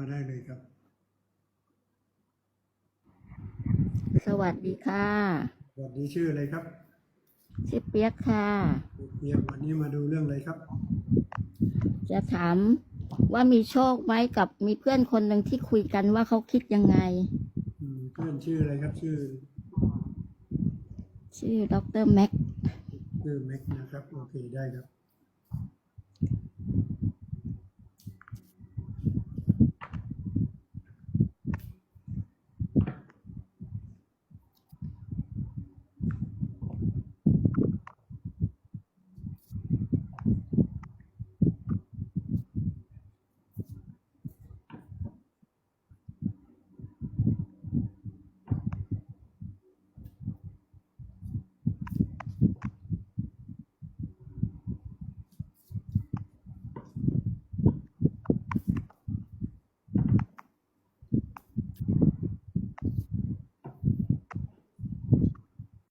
มาได้เลยครับสวัสดีค่ะสวัสดีชื่ออะไรครับชื่อเปียกค่ะเพียงวันนี้มาดูเรื่องอะไรครับจะถามว่ามีโชคไหมกับมีเพื่อนคนหนึ่งที่คุยกันว่าเขาคิดยังไงเพื่อนชื่ออะไรครับชื่อดรแม็กชื่อแม็กนะครับโอเคได้ครับ